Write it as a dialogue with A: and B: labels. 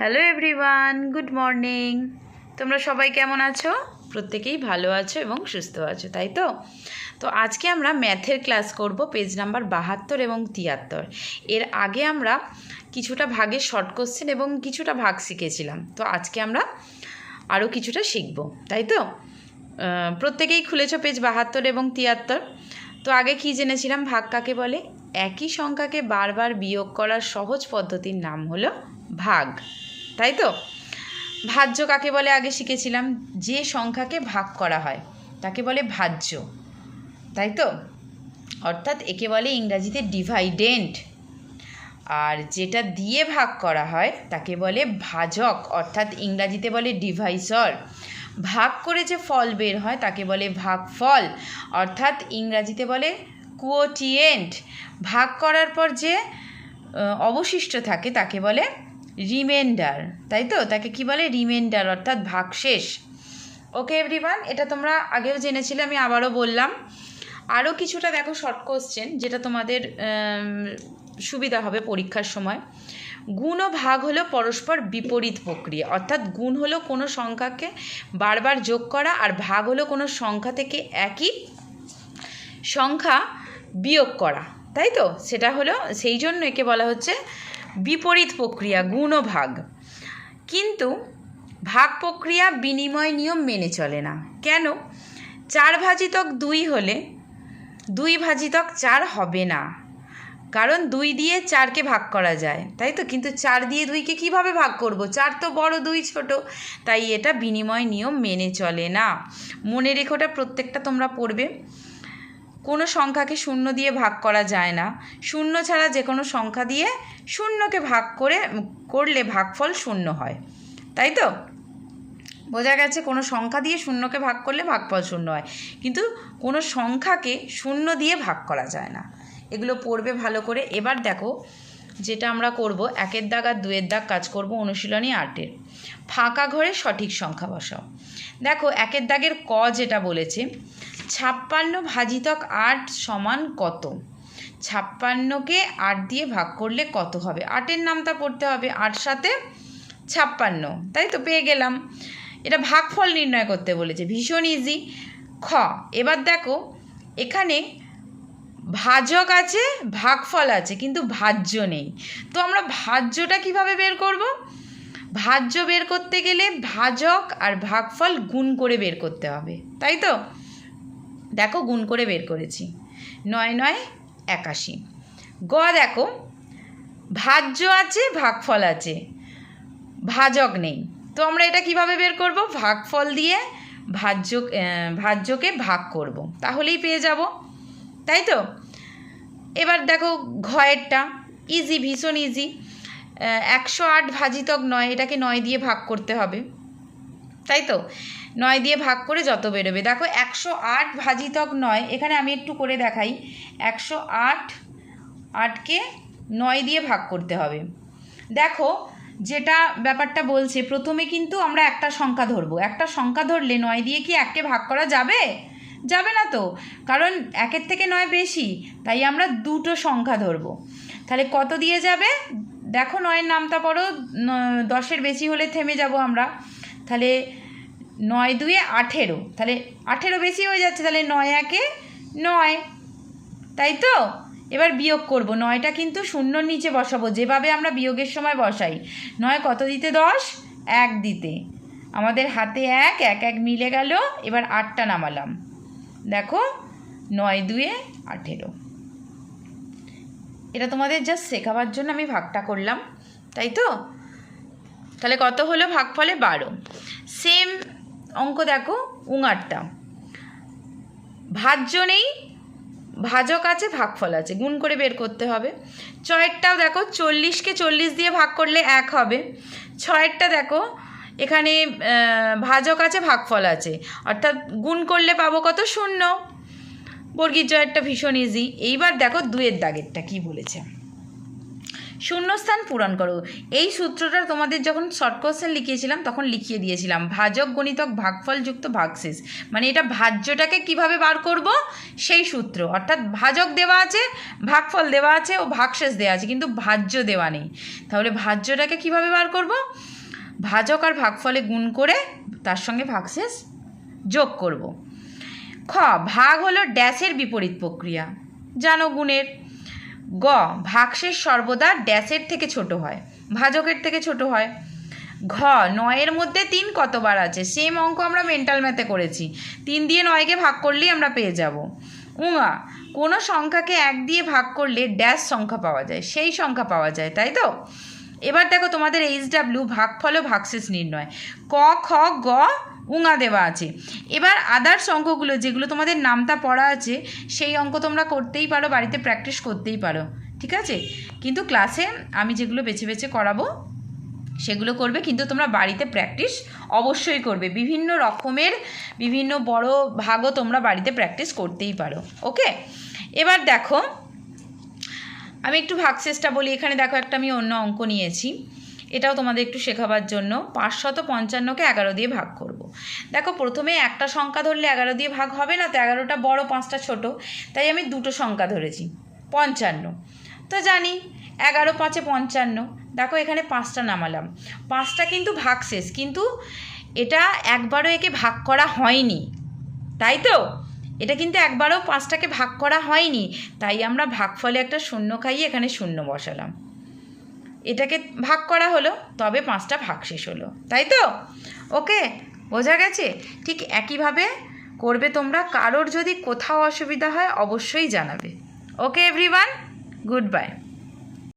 A: Hello everyone, good morning. তোমরা সবাই কেমন আছো? প্রত্যেকেই ভালো আছো এবং সুস্থ আছো, তাই তো? তো আজকে আমরা ম্যাথের ক্লাস করব, পেজ নাম্বার 72 এবং 73। এর আগে আমরা কিছুটা ভাগের শর্ট কোশ্চেন এবং কিছুটা ভাগ শিখেছিলাম। তো আজকে আমরা আরও কিছুটা শিখব, তাই তো? প্রত্যেকেই খুলেছো পেজ 72 এবং 73। তো আগে কি জেনেছিলাম? ভাগ কাকে বলে? একই সংখ্যাকে বারবার বিয়োগ করার সহজ পদ্ধতির নাম হলো ভাগ, তাই তো? ভাজ্য কাকে বলে আগে শিখেছিলাম। যে সংখ্যাকে ভাগ করা হয় তাকে বলে ভাজ্য, তাই তো? অর্থাৎ একে বলে ইংরাজিতে ডিভাইডেন্ড। আর যেটা দিয়ে ভাগ করা হয় তাকে বলে ভাজক, অর্থাৎ ইংরাজিতে বলে ডিভাইসর। ভাগ করে যে ফল বের হয় তাকে বলে ভাগফল, অর্থাৎ ইংরাজিতে বলে কোটিয়েন্ট। ভাগ করার পর যে অবশিষ্ট থাকে তাকে বলে রিমাইন্ডার, তাই তো? তাকে কি বলে? রিমাইন্ডার, অর্থাৎ ভাগশেষ। ওকে এভরিওয়ান, এটা তোমরা আগেও জেনেছিলে, আমি আবারও বললাম। আরও কিছুটা দেখো শর্ট কোশ্চেন, যেটা তোমাদের সুবিধা হবে পরীক্ষার সময়। গুণ ও ভাগ হলো পরস্পর বিপরীত প্রক্রিয়া, অর্থাৎ গুণ হলো কোনো সংখ্যাকে বারবার যোগ করা, আর ভাগ হলো কোনো সংখ্যা থেকে একই সংখ্যা বিয়োগ করা, তাই তো? সেটা হলো, সেই জন্য একে বলা হচ্ছে বিপরীত প্রক্রিয়া, গুণ ও ভাগ। কিন্তু ভাগ প্রক্রিয়া বিনিময় নিয়ম মেনে চলে না। কেন? 4 ভাজিতক 2 হলে 2 ভাজিতক 4 হবে না, কারণ 2 দিয়ে 4কে ভাগ করা যায়, তাই তো? কিন্তু 4 দিয়ে 2কে কীভাবে ভাগ করব? 4 তো বড়, 2 ছোট, তাই এটা বিনিময় নিয়ম মেনে চলে না। মনে রেখোটা প্রত্যেকটা তোমরা পড়বে। কোনো সংখ্যাকে শূন্য দিয়ে ভাগ করা যায় না। শূন্য ছাড়া যে কোনো সংখ্যা দিয়ে শূন্যকে ভাগ করলে ভাগফল শূন্য হয়, তাই তো? বোঝা গেছে? কোনো সংখ্যা দিয়ে শূন্যকে ভাগ করলে ভাগফল শূন্য হয়, কিন্তু কোনো সংখ্যাকে শূন্য দিয়ে ভাগ করা যায় না। এগুলো পড়বে ভালো করে। এবার দেখো, যেটা আমরা করব, 1 দাগ আর 2 দাগ কাজ করব অনুশীলনী 8-এর। ফাঁকা ঘরে সঠিক সংখ্যা বসাও। দেখো 1 দাগের ক যেটা বলেছে, 56 ভাজিতক 8 সমান কত? 56কে 8 দিয়ে ভাগ করলে কত হবে? 8-এর নামটা পড়তে হবে, 8 সাথে 56, তাই তো? পেয়ে গেলাম। এটা ভাগফল নির্ণয় করতে বলেছে, ভীষণ ইজি। খ, এবার দেখো এখানে ভাজক আছে, ভাগফল আছে, কিন্তু ভাজ্য নেই। তো আমরা ভাজ্যটা কিভাবে বের করব? ভাজ্য বের করতে গেলে ভাজক আর ভাগফল গুণ করে বের করতে হবে, তাই তো? দেখো গুণ করে বের করেছি, 9 9 81। গ দেখো, ভাজ্য আছে, ভাগফল আছে, ভাজক নেই। তো আমরা এটা কিভাবে বের করব? ভাগফল দিয়ে ভাজ্যকে ভাগ করব, তাহলেই পেয়ে যাব, তাই তো? এবার দেখো ঘয়েরটা ইজি, ভীষণ ইজি। 108 ভাজিতক 9, এটাকে 9 দিয়ে ভাগ করতে হবে, তাই তো? 9 দিয়ে ভাগ করে যত বেরোবে। দেখো 108 ভাজিতক 9, এখানে আমি একটু করে দেখাই। 108কে 9 দিয়ে ভাগ করতে হবে। দেখো যেটা ব্যাপারটা বলছে, প্রথমে কিন্তু আমরা একটা সংখ্যা ধরবো। একটা সংখ্যা ধরলে 9 দিয়ে কি 1কে ভাগ করা যাবে? যাবে না তো, কারণ 1-এর থেকে 9 বেশি, তাই আমরা দুটো সংখ্যা ধরবো। তাহলে কত দিয়ে যাবে? দেখো 9-এর নামটা পড়ো, 10-এর বেশি হলে থেমে যাব আমরা। তাহলে 9 2 18, তাহলে 18 বেশি হয়ে যাচ্ছে, তাহলে 9 1 9, তাই তো? এবার বিয়োগ করব, 9টা কিন্তু শূন্যর নিচে বসাবো, যেভাবে আমরা বিয়োগের সময় বসাই। 9 কত দিতে? 10, 1 দিতে। আমাদের হাতে 1 1 1 মিলে গেল। এবার 8টা নামালাম। দেখো 9 2 18। এটা তোমাদের জাস্ট শেখাবার জন্য আমি ভাগটা করলাম, তাই তো? তাহলে কত হলো? ভাগফলে 12। সেম অঙ্ক দেখো 59টা, ভাজ্য নেই, ভাজক আছে, ভাগফল আছে, গুণ করে বের করতে হবে। 6-এরটাও দেখো, 40কে 40 দিয়ে ভাগ করলে 1 হবে। 6-এরটা দেখো, এখানে ভাজক আছে, ভাগফল আছে, অর্থাৎ গুণ করলে পাবো কত? 0। বর্গীর জয়েরটা ভীষণ ইজি। এইবার দেখো 2-এর দাগেরটা কি বলেছে। শূন্যস্থান পূরণ করো। এই সূত্রটা তোমাদের যখন শর্ট কোশ্চেন লিখিয়েছিলাম তখন লিখিয়ে দিয়েছিলাম, ভাজক গণিতক ভাগফল যুক্ত ভাগশেষ। মানে এটা ভাজ্যটাকে কিভাবে বার করব সেই সূত্র, অর্থাৎ ভাজক দেওয়া আছে, ভাগফল দেওয়া আছে ও ভাগশেষ দেওয়া আছে, কিন্তু ভাজ্য দেওয়া নেই। তাহলে ভাজ্যটাকে কিভাবে বার করব? ভাজক আর ভাগফলে গুণ করে তার সঙ্গে ভাগশেষ যোগ করব। খ, ভাগ হলো ড্যাশের বিপরীত প্রক্রিয়া, জানো গুণের। গ, ভাগশেষ সর্বদা ড্যাশের থেকে ছোট হয়, ভাজকের থেকে ছোট হয়। ঘ, 9-এর মধ্যে 3 কতবার আছে? সেম অঙ্ক আমরা মেন্টাল ম্যাথে করেছি, 3 দিয়ে 9কে ভাগ করলেই আমরা পেয়ে যাব। উঙা, কোনো সংখ্যাকে 1 দিয়ে ভাগ করলে ড্যাশ সংখ্যা পাওয়া যায়, সেই সংখ্যা পাওয়া যায়, তাই তো? এবার দেখো তোমাদের HW ভাগফল ও ভাগশেষ নির্ণয়। ক, খ, গ, উঙা দেওয়া আছে। এবার আদার্স অঙ্কগুলো যেগুলো তোমাদের নামতা পড়া আছে সেই অঙ্ক তোমরা করতেই পারো, বাড়িতে প্র্যাকটিস করতেই পারো, ঠিক আছে? কিন্তু ক্লাসে আমি যেগুলো বেছে বেছে করাবো সেগুলো করবে, কিন্তু তোমরা বাড়িতে প্র্যাকটিস অবশ্যই করবে। বিভিন্ন রকমের বিভিন্ন বড় ভাগও তোমরা বাড়িতে প্র্যাকটিস করতেই পারো। ওকে, এবার দেখো আমি একটু ভাগশেষটা বলি। এখানে দেখো একটা আমি অন্য অঙ্ক নিয়েছি, এটাও তোমাদের একটু শেখাবার জন্য। 555কে 11 দিয়ে ভাগ করব। দেখো প্রথমে একটা সংখ্যা ধরলে 11 দিয়ে ভাগ হবে না, তো 11টা বড় 5টা ছোট, তাই আমি দুটো সংখ্যা ধরেছি। 55 তো জানি 11 5 55। দেখো এখানে 5টা নামালাম, 5টা কিন্তু ভাগশেষ, কিন্তু এটা একবারও একে ভাগ করা হয়নি, তাই তো? এটা কিন্তু একবারও 5টাকে ভাগ করা হয়নি, তাই আমরা ভাগফলে একটা শূন্য খাইয়ে এখানে শূন্য বসালাম। এটাকে ভাগ করা হলো, তবে 5টা ভাগশেষ হলো, তাই তো? ওকে, বোঝা গেছে? ঠিক একইভাবে করবে তোমরা। কারোর যদি কোথাও অসুবিধা হয় অবশ্যই জানাবে। ওকে এভরিওয়ান, গুড বাই।